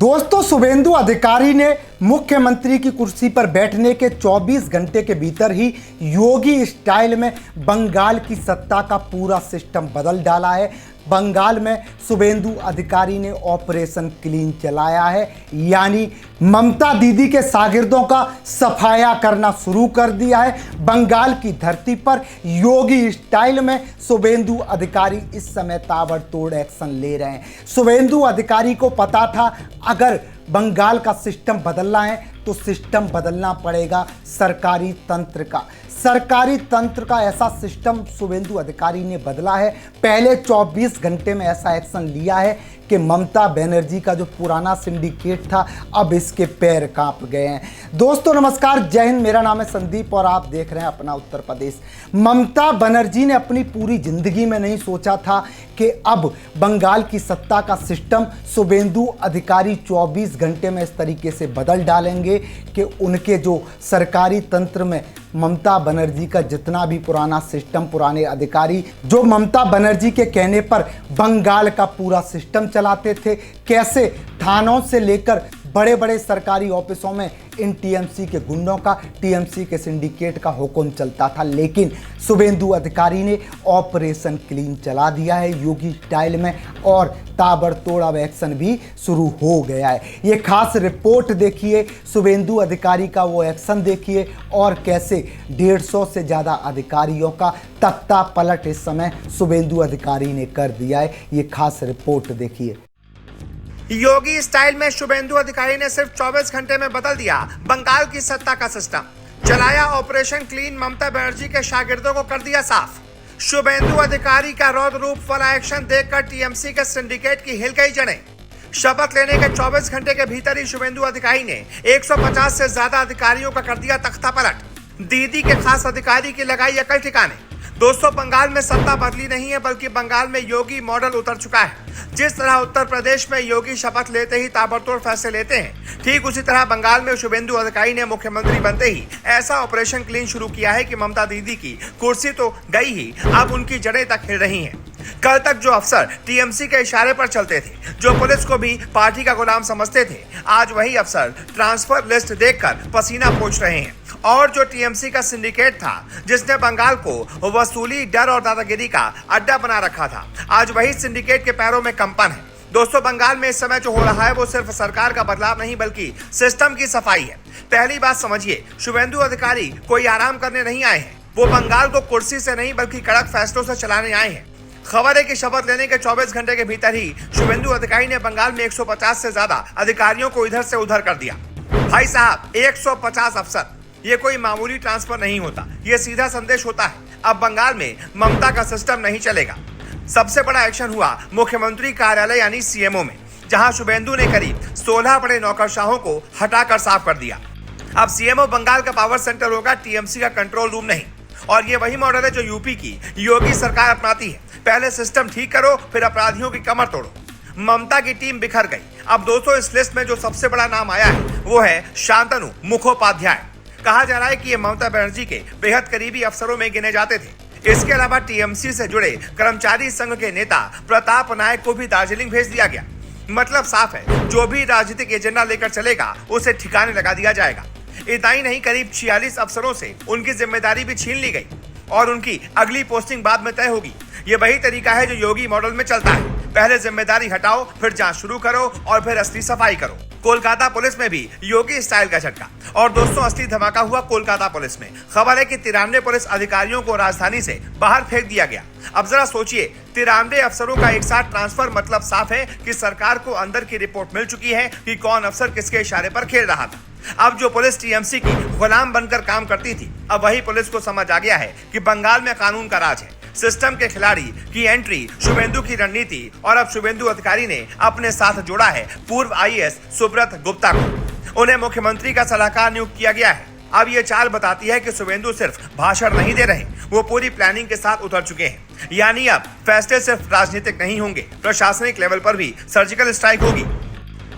दोस्तों, शुभेंदु अधिकारी ने मुख्यमंत्री की कुर्सी पर बैठने के 24 घंटे के भीतर ही योगी स्टाइल में बंगाल की सत्ता का पूरा सिस्टम बदल डाला है। बंगाल में शुभेंदु अधिकारी ने ऑपरेशन क्लीन चलाया है, यानी ममता दीदी के शागिर्दों का सफाया करना शुरू कर दिया है। बंगाल की धरती पर योगी स्टाइल में शुभेंदु अधिकारी इस समय ताबड़तोड़ एक्शन ले रहे हैं। शुभेंदु अधिकारी को पता था अगर बंगाल का सिस्टम बदलना है तो सिस्टम बदलना पड़ेगा सरकारी तंत्र का। सरकारी तंत्र का ऐसा सिस्टम शुभेंदु अधिकारी ने बदला है। पहले 24 घंटे में ऐसा एक्शन लिया है कि ममता बनर्जी का जो पुराना सिंडिकेट था अब इसके पैर कांप गए हैं। दोस्तों नमस्कार, जय हिंद। मेरा नाम है संदीप और आप देख रहे हैं अपना उत्तर प्रदेश। ममता बनर्जी ने अपनी पूरी जिंदगी में नहीं सोचा था कि अब बंगाल की सत्ता का सिस्टम शुभेंदु अधिकारी 24 घंटे में इस तरीके से बदल डालेंगे कि उनके जो सरकारी तंत्र में ममता बनर्जी का जितना भी पुराना सिस्टम, पुराने अधिकारी जो ममता बनर्जी के कहने पर बंगाल का पूरा सिस्टम चलाते थे, कैसे थानों से लेकर बड़े बड़े सरकारी ऑफिसों में इन टीएमसी के गुंडों का, टीएमसी के सिंडिकेट का हुक्म चलता था। लेकिन शुभेंदु अधिकारी ने ऑपरेशन क्लीन चला दिया है योगी स्टाइल में और ताबड़तोड़ अब एक्शन भी शुरू हो गया है। ये खास रिपोर्ट देखिए, शुभेंदु अधिकारी का वो एक्शन देखिए और कैसे 150 से ज़्यादा अधिकारियों का तख्ता पलट इस समय शुभेंदु अधिकारी ने कर दिया है। ये खास रिपोर्ट देखिए। योगी स्टाइल में शुभेंदु अधिकारी ने सिर्फ 24 घंटे में बदल दिया बंगाल की सत्ता का सिस्टम। चलाया ऑपरेशन क्लीन, ममता बनर्जी के शागिर्दों को कर दिया साफ। शुभेंदु अधिकारी का रौद्र रूप वाला एक्शन देखकर टीएमसी के सिंडिकेट की हिल गई जड़ें। शपथ लेने के 24 घंटे के भीतर ही शुभेंदु अधिकारी ने 150 से ज्यादा अधिकारियों का कर दिया तख्ता पलट। दीदी के खास अधिकारी की लगाई अकल ठिकाने। दोस्तों, बंगाल में सत्ता बदली नहीं है बल्कि बंगाल में योगी मॉडल उतर चुका है। जिस तरह उत्तर प्रदेश में योगी शपथ लेते ही ताबड़तोड़ फैसले लेते हैं, ठीक उसी तरह बंगाल में शुभेंदु अधिकारी ने मुख्यमंत्री बनते ही ऐसा ऑपरेशन क्लीन शुरू किया है कि ममता दीदी की कुर्सी तो गई ही, अब उनकी जड़ें तक हिल रही हैं। कल तक जो अफसर टीएमसी के इशारे पर चलते थे, जो पुलिस को भी पार्टी का गुलाम समझते थे, आज वही अफसर ट्रांसफर लिस्ट देखकर पसीना पोंछ रहे हैं। और जो टीएमसी का सिंडिकेट था जिसने बंगाल को वसूली, डर और दादागिरी का अड्डा बना रखा था, आज वही सिंडिकेट के पैरों में कंपन है। दोस्तों, बंगाल में इस समय जो हो रहा है वो सिर्फ सरकार का बदलाव नहीं बल्कि सिस्टम की सफाई है। पहली बात समझिए, शुभेंदु अधिकारी कोई आराम करने नहीं आए हैं। वो बंगाल को कुर्सी से नहीं बल्कि कड़क फैसलों से चलाने आए हैं। खबर है कि शपथ लेने के 24 घंटे के भीतर ही शुभेंदु अधिकारी ने बंगाल में 150 से ज्यादा अधिकारियों को इधर से उधर कर दिया। भाई साहब, 150 अफसर, ये कोई मामूली ट्रांसफर नहीं होता, ये सीधा संदेश होता है अब बंगाल में ममता का सिस्टम नहीं चलेगा। सबसे बड़ा एक्शन हुआ मुख्यमंत्री कार्यालय यानी सीएमओ में, जहां शुभेंदु ने करीब 16 बड़े नौकरशाहों को हटाकर साफ कर दिया। अब सीएमओ बंगाल का पावर सेंटर होगा, टीएमसी का कंट्रोल रूम नहीं। और ये वही मॉडल है जो यूपी की योगी सरकार अपनाती है। पहले सिस्टम ठीक करो, फिर अपराधियों की कमर तोड़ो। ममता की टीम बिखर गई। अब दोस्तों, इस लिस्ट में जो सबसे बड़ा नाम आया है वो है शांतनु मुखोपाध्याय। कहा जा रहा है कि ये ममता बनर्जी के बेहद करीबी अफसरों में गिने जाते थे। इसके अलावा टीएमसी से जुड़े कर्मचारी संघ के नेता प्रताप नायक को भी दार्जिलिंग भेज दिया गया। मतलब साफ है, जो भी राजनीतिक एजेंडा लेकर चलेगा उसे ठिकाने लगा दिया जाएगा। इतना ही नहीं, करीब 46 अफसरों से उनकी जिम्मेदारी भी छीन ली गई और उनकी अगली पोस्टिंग बाद में तय होगी। ये वही तरीका है जो योगी मॉडल में चलता है। पहले जिम्मेदारी हटाओ, फिर जांच शुरू करो और फिर असली सफाई करो। कोलकाता पुलिस में भी योगी स्टाइल का झटका। और दोस्तों, असली धमाका हुआ कोलकाता पुलिस में। खबर है कि 93 पुलिस अधिकारियों को राजधानी से बाहर फेंक दिया गया। अब जरा सोचिए, 93 अफसरों का एक साथ ट्रांसफर, मतलब साफ है कि सरकार को अंदर की रिपोर्ट मिल चुकी है कि कौन अफसर किसके इशारे पर खेल रहा था। अब जो पुलिस टीएमसी की गुलाम बनकर काम करती थी, अब वही पुलिस को समझ आ गया है कि बंगाल में कानून का राज है। सिस्टम के खिलाड़ी की एंट्री, शुभेंदु की रणनीति, और अब शुभेंदु अधिकारी ने अपने साथ जोड़ा है पूर्व आईएएस सुब्रत गुप्ता को। उन्हें मुख्यमंत्री का सलाहकार नियुक्त किया गया है। अब ये चाल बताती है कि शुभेंदु सिर्फ भाषण नहीं दे रहे, वो पूरी प्लानिंग के साथ उतर चुके हैं। यानी अब फैसले सिर्फ राजनीतिक नहीं होंगे, प्रशासनिक लेवल पर भी सर्जिकल स्ट्राइक होगी।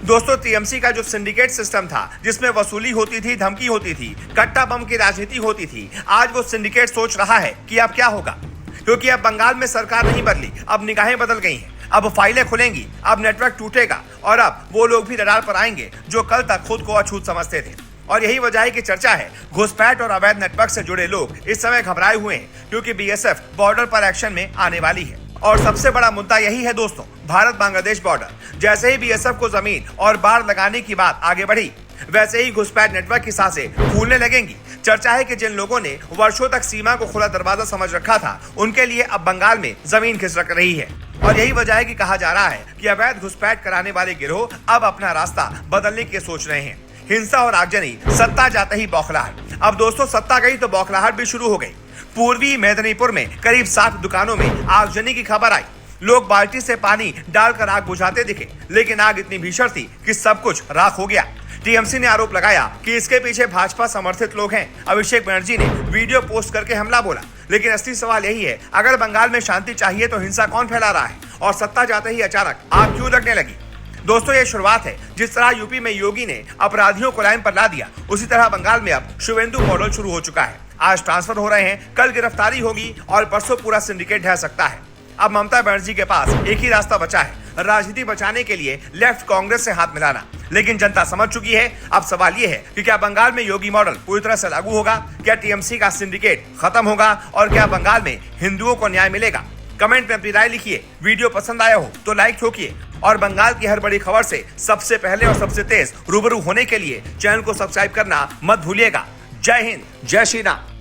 दोस्तों, टीएमसी का जो सिंडिकेट सिस्टम था जिसमें वसूली होती थी, धमकी होती थी, कट्टा बम की राजनीति होती थी, आज वो सिंडिकेट सोच रहा है कि अब क्या होगा। क्योंकि अब बंगाल में सरकार नहीं बदली, अब निगाहें बदल गई हैं। अब फाइलें खुलेंगी, अब नेटवर्क टूटेगा और अब वो लोग भी रडार पर आएंगे जो कल तक खुद को अछूत समझते थे। और यही वजह है कि चर्चा है घुसपैठ और अवैध नेटवर्क से जुड़े लोग इस समय घबराए हुए हैं, क्योंकि बीएसएफ बॉर्डर पर एक्शन में आने वाली है। और सबसे बड़ा मुद्दा यही है दोस्तों, भारत बांग्लादेश बॉर्डर। जैसे ही बीएसएफ को जमीन और बाढ़ लगाने की बात आगे बढ़ी, वैसे ही घुसपैठ नेटवर्क की सांसें फूलने लगेंगी। चर्चा है कि जिन लोगों ने वर्षों तक सीमा को खुला दरवाजा समझ रखा था, उनके लिए अब बंगाल में जमीन खिसक रही है। और यही वजह है कि कहा जा रहा है कि अवैध घुसपैठ कराने वाले गिरोह अब अपना रास्ता बदलने की सोच रहे हैं। हिंसा और आगजनी, सत्ता जाते ही बौखलाहट। अब दोस्तों सत्ता गई तो बौखलाहट भी शुरू हो गई। पूर्वी मेदिनीपुर में करीब 7 दुकानों में आगजनी की खबर आई। लोग बाल्टी से पानी डालकर आग बुझाते दिखे, लेकिन आग इतनी भीषण थी कि सब कुछ राख हो गया। टीएमसी ने आरोप लगाया कि इसके पीछे भाजपा समर्थित लोग हैं। अभिषेक बनर्जी ने वीडियो पोस्ट करके हमला बोला। लेकिन असली सवाल यही है, अगर बंगाल में शांति चाहिए तो हिंसा कौन फैला रहा है और सत्ता जाते ही अचानक आग क्यों लगने लगी? दोस्तों ये शुरुआत है। जिस तरह यूपी में योगी ने अपराधियों को लाइन पर ला दिया, उसी तरह बंगाल में अब शुवेंदु मॉडल शुरू हो चुका है। आज ट्रांसफर हो रहे हैं, कल गिरफ्तारी होगी और परसों पूरा सिंडिकेट ढह सकता है। अब ममता बनर्जी के पास एक ही रास्ता बचा है, राजनीति बचाने के लिए लेफ्ट कांग्रेस से हाथ मिलाना। लेकिन जनता समझ चुकी है। अब सवाल यह है कि क्या बंगाल में योगी मॉडल पूरी तरह से लागू होगा? क्या टीएमसी का सिंडिकेट खत्म होगा? और क्या बंगाल में हिंदुओं को न्याय मिलेगा? कमेंट में अपनी राय लिखिए। वीडियो पसंद आया हो तो लाइक ठोकिए और बंगाल की हर बड़ी खबर से सबसे पहले और सबसे तेज रूबरू होने के लिए चैनल को सब्सक्राइब करना मत भूलिएगा। जय हिंद, जय श्री राम।